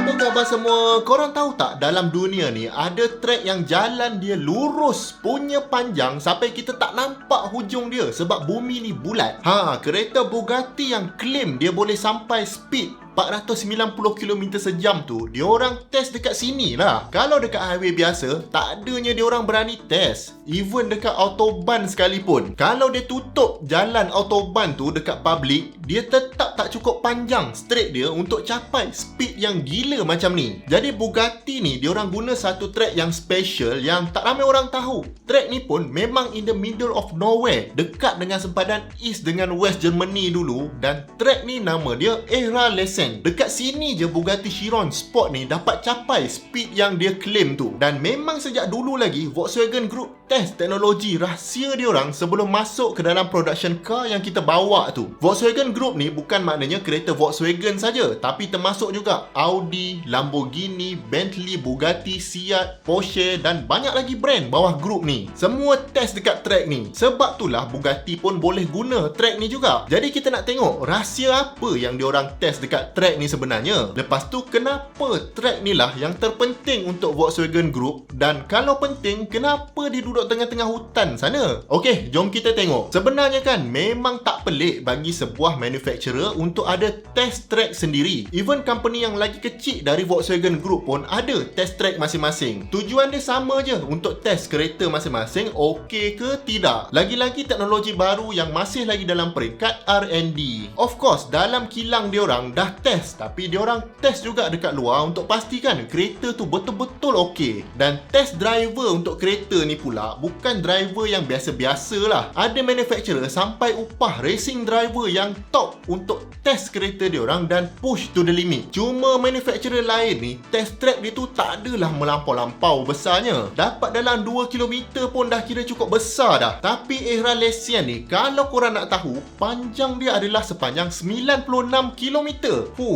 Apa khabar semua? Korang tahu tak dalam dunia ni ada trek yang jalan dia lurus punya panjang sampai kita tak nampak hujung dia sebab bumi ni bulat. Kereta Bugatti yang claim dia boleh sampai speed 490 km sejam tu, diorang test dekat sini lah. Kalau dekat highway biasa, tak adanya diorang berani test. Even dekat autobahn sekalipun. Kalau dia tutup jalan autobahn tu dekat public, dia tetap tak cukup panjang straight dia untuk capai speed yang gila macam ni. Jadi Bugatti ni, diorang guna satu track yang special yang tak ramai orang tahu. Track ni pun memang in the middle of nowhere, dekat dengan sempadan East dengan West Germany dulu. Dan track ni nama dia Era Lesson. Dekat sini je Bugatti Chiron Sport ni dapat capai speed yang dia claim tu. Dan memang sejak dulu lagi Volkswagen Group test teknologi rahsia diorang sebelum masuk ke dalam production car yang kita bawa tu. Volkswagen Group ni bukan maknanya kereta Volkswagen saja, tapi termasuk juga Audi, Lamborghini, Bentley, Bugatti, Seat, Porsche dan banyak lagi brand bawah group ni. Semua test dekat track ni. Sebab itulah Bugatti pun boleh guna track ni juga. Jadi kita nak tengok rahsia apa yang diorang test dekat track ni sebenarnya. Lepas tu kenapa track ni lah yang terpenting untuk Volkswagen Group, dan kalau penting kenapa dia duduk tengah-tengah hutan sana. Okey, jom kita tengok. Sebenarnya kan memang tak pelik bagi sebuah manufacturer untuk ada test track sendiri. Even company yang lagi kecil dari Volkswagen Group pun ada test track masing-masing. Tujuan dia sama je, untuk test kereta masing-masing okey ke tidak. Lagi-lagi teknologi baru yang masih lagi dalam peringkat R&D. Of course, dalam kilang diorang dah test, tapi diorang test juga dekat luar untuk pastikan kereta tu betul-betul okey. Dan test driver untuk kereta ni pula bukan driver yang biasa-biasa lah. Ada manufacturer sampai upah racing driver yang top untuk test kereta diorang dan push to the limit. Cuma manufacturer lain ni test track dia tu tak adalah melampau-lampau besarnya. Dapat dalam 2 km pun dah kira cukup besar dah. Tapi Era Lesson ni, kalau korang nak tahu, panjang dia adalah sepanjang 96 km.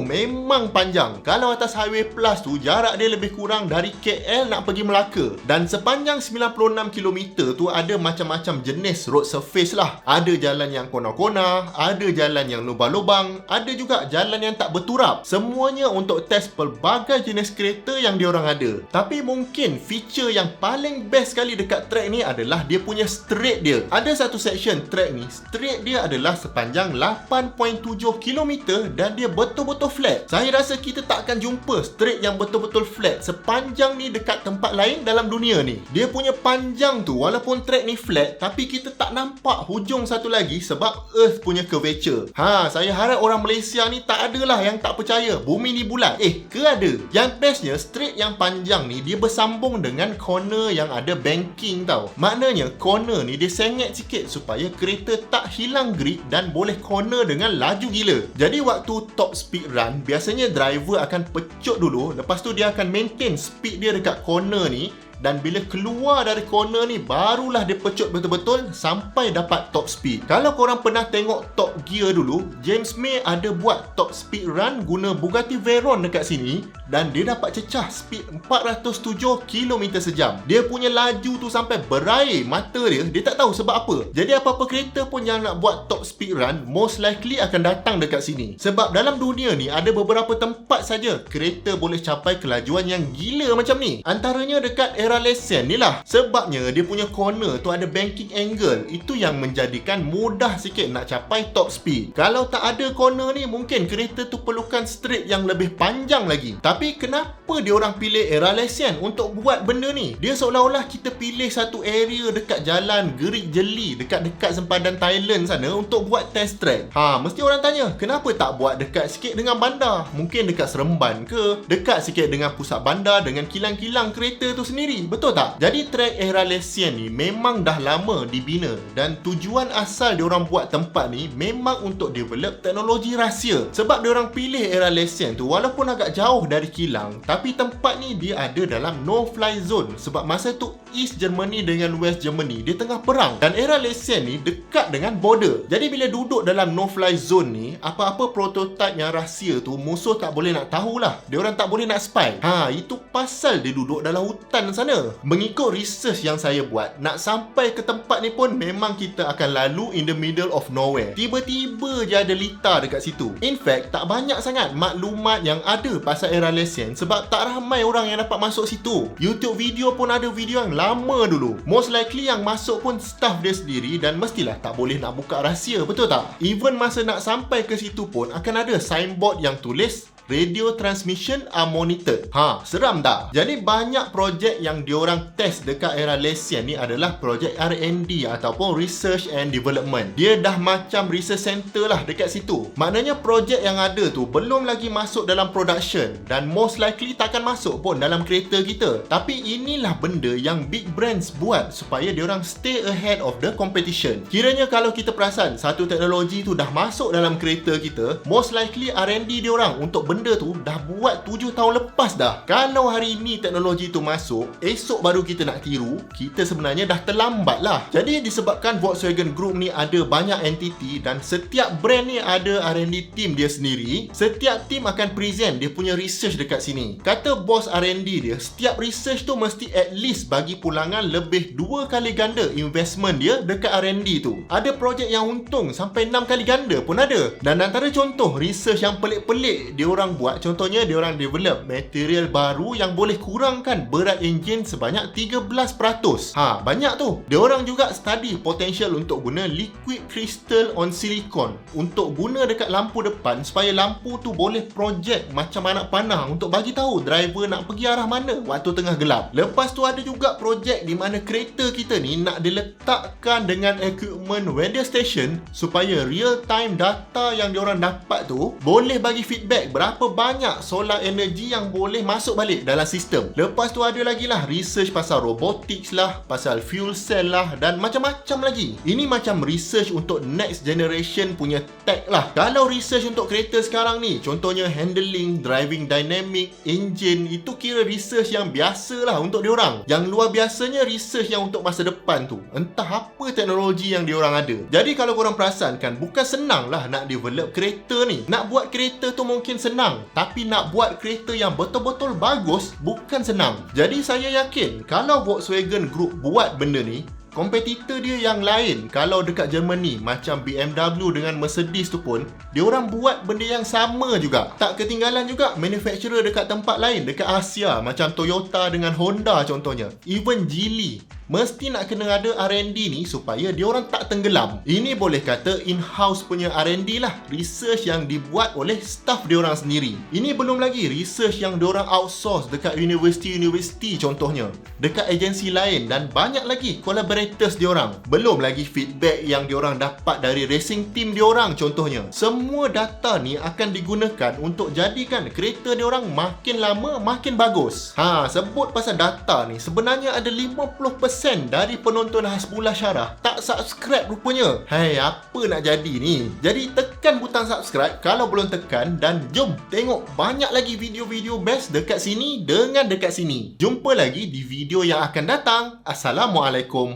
Memang panjang. Kalau atas Highway Plus tu, jarak dia lebih kurang dari KL nak pergi Melaka. Dan sepanjang 96 km tu ada macam-macam jenis road surface lah. Ada jalan yang kona-kona, ada jalan yang lubang-lubang, ada juga jalan yang tak berturap. Semuanya untuk test pelbagai jenis kereta yang diorang ada. Tapi mungkin feature yang paling best sekali dekat track ni adalah dia punya straight dia. Ada satu section track ni, straight dia adalah sepanjang 8.7 km dan dia betul-betul flat. Saya rasa kita tak akan jumpa straight yang betul-betul flat sepanjang ni dekat tempat lain dalam dunia ni. Dia punya panjang tu, walaupun track ni flat, tapi kita tak nampak hujung satu lagi sebab Earth punya curvature. Saya harap orang Malaysia ni tak adalah yang tak percaya bumi ni bulat. Ke ada? Yang bestnya, straight yang panjang ni dia bersambung dengan corner yang ada banking tau. Maknanya corner ni dia sengit sikit supaya kereta tak hilang grip dan boleh corner dengan laju gila. Jadi waktu top speed run, biasanya driver akan pecut dulu, lepas tu dia akan maintain speed dia dekat corner ni. Dan bila keluar dari corner ni, barulah dia pecut betul-betul sampai dapat top speed. Kalau korang pernah tengok Top Gear dulu, James May ada buat top speed run guna Bugatti Veyron dekat sini, dan dia dapat cecah speed 407 km sejam. Dia punya laju tu sampai berair mata dia tak tahu sebab apa. Jadi apa-apa kereta pun yang nak buat top speed run, most likely akan datang dekat sini. Sebab dalam dunia ni ada beberapa tempat saja kereta boleh capai kelajuan yang gila macam ni. Antaranya dekat Era Lesson ni lah. Sebabnya dia punya corner tu ada banking angle. Itu yang menjadikan mudah sikit nak capai top speed. Kalau tak ada corner ni, mungkin kereta tu perlukan straight yang lebih panjang lagi. Tapi kenapa dia orang pilih Era Lesson untuk buat benda ni? Dia seolah-olah kita pilih satu area dekat jalan Gerik Jeli dekat-dekat sempadan Thailand sana untuk buat test track. Mesti orang tanya, kenapa tak buat dekat sikit dengan bandar? Mungkin dekat Seremban ke? Dekat sikit dengan pusat bandar dengan kilang-kilang kereta tu sendiri. Betul tak? Jadi track Era Lesson ni memang dah lama dibina, dan tujuan asal diorang buat tempat ni memang untuk develop teknologi rahsia. Sebab diorang pilih Era Lesson tu walaupun agak jauh dari kilang, tapi tempat ni dia ada dalam no-fly zone. Sebab masa tu East Germany dengan West Germany dia tengah perang, dan Era Lesson ni dekat dengan border. Jadi bila duduk dalam no-fly zone ni, apa-apa prototype yang rahsia tu musuh tak boleh nak tahulah. Diorang tak boleh nak spy. Itu pasal dia duduk dalam hutan sana. mana? Mengikut research yang saya buat, nak sampai ke tempat ni pun memang kita akan lalu in the middle of nowhere. Tiba-tiba je ada lita dekat situ. In fact, tak banyak sangat maklumat yang ada pasal era lesen sebab tak ramai orang yang dapat masuk situ. YouTube video pun ada video yang lama dulu. Most likely yang masuk pun staff dia sendiri dan mestilah tak boleh nak buka rahsia, betul tak? Even masa nak sampai ke situ pun akan ada signboard yang tulis radio transmission are monitored. Seram tak? Jadi banyak projek yang diorang test dekat era lesen ni adalah projek R&D ataupun research and development. Dia dah macam research center lah dekat situ. Maknanya projek yang ada tu belum lagi masuk dalam production dan most likely takkan masuk pun dalam kereta kita. Tapi inilah benda yang big brands buat supaya diorang stay ahead of the competition. Kiranya kalau kita perasan satu teknologi tu dah masuk dalam kereta kita, most likely R&D diorang untuk benda tu dah buat 7 tahun lepas dah. Kalau hari ni teknologi tu masuk, esok baru kita nak tiru, kita sebenarnya dah terlambat lah. Jadi disebabkan Volkswagen Group ni ada banyak entiti dan setiap brand ni ada R&D team dia sendiri, setiap team akan present dia punya research dekat sini. Kata bos R&D dia, setiap research tu mesti at least bagi pulangan lebih 2 kali ganda investment dia dekat R&D tu. Ada projek yang untung sampai 6 kali ganda pun ada. Dan antara contoh research yang pelik-pelik diorang buat, contohnya diorang develop material baru yang boleh kurangkan berat enjin sebanyak 13%. Banyak tu. Diorang juga study potential untuk guna liquid crystal on silicon untuk guna dekat lampu depan supaya lampu tu boleh project macam anak panah untuk bagi tahu driver nak pergi arah mana waktu tengah gelap. Lepas tu ada juga projek di mana kereta kita ni nak diletakkan dengan equipment weather station supaya real time data yang diorang dapat tu boleh bagi feedback berapa banyak solar energy yang boleh masuk balik dalam sistem. Lepas tu ada lagi lah research pasal robotics lah, pasal fuel cell lah dan macam-macam lagi. Ini macam research untuk next generation punya tech lah. Kalau research untuk kereta sekarang ni, contohnya handling, driving dynamic, engine, itu kira research yang biasa lah untuk diorang. Yang luar biasanya research yang untuk masa depan tu. Entah apa teknologi yang diorang ada. Jadi kalau korang perasan kan, bukan senang lah nak develop kereta ni. Nak buat kereta tu mungkin senang, tapi nak buat kereta yang betul-betul bagus bukan senang. Jadi saya yakin kalau Volkswagen Group buat benda ni, kompetitor dia yang lain kalau dekat Germany macam BMW dengan Mercedes tu pun diorang buat benda yang sama juga. Tak ketinggalan juga manufacturer dekat tempat lain dekat Asia macam Toyota dengan Honda contohnya. Even Geely mesti nak kena ada R&D ni supaya diorang tak tenggelam. Ini boleh kata in-house punya R&D lah, research yang dibuat oleh staff diorang sendiri. Ini belum lagi research yang diorang outsource dekat universiti-universiti contohnya, dekat agensi lain dan banyak lagi collaborators diorang. Belum lagi feedback yang diorang dapat dari racing team diorang contohnya. Semua data ni akan digunakan untuk jadikan kereta diorang makin lama makin bagus. Sebut pasal data ni, sebenarnya ada 50% dari penonton Hasbullah Syarah tak subscribe rupanya. Apa nak jadi ni? Jadi tekan butang subscribe kalau belum tekan dan jom tengok banyak lagi video-video best dekat sini dengan dekat sini. Jumpa lagi di video yang akan datang. Assalamualaikum.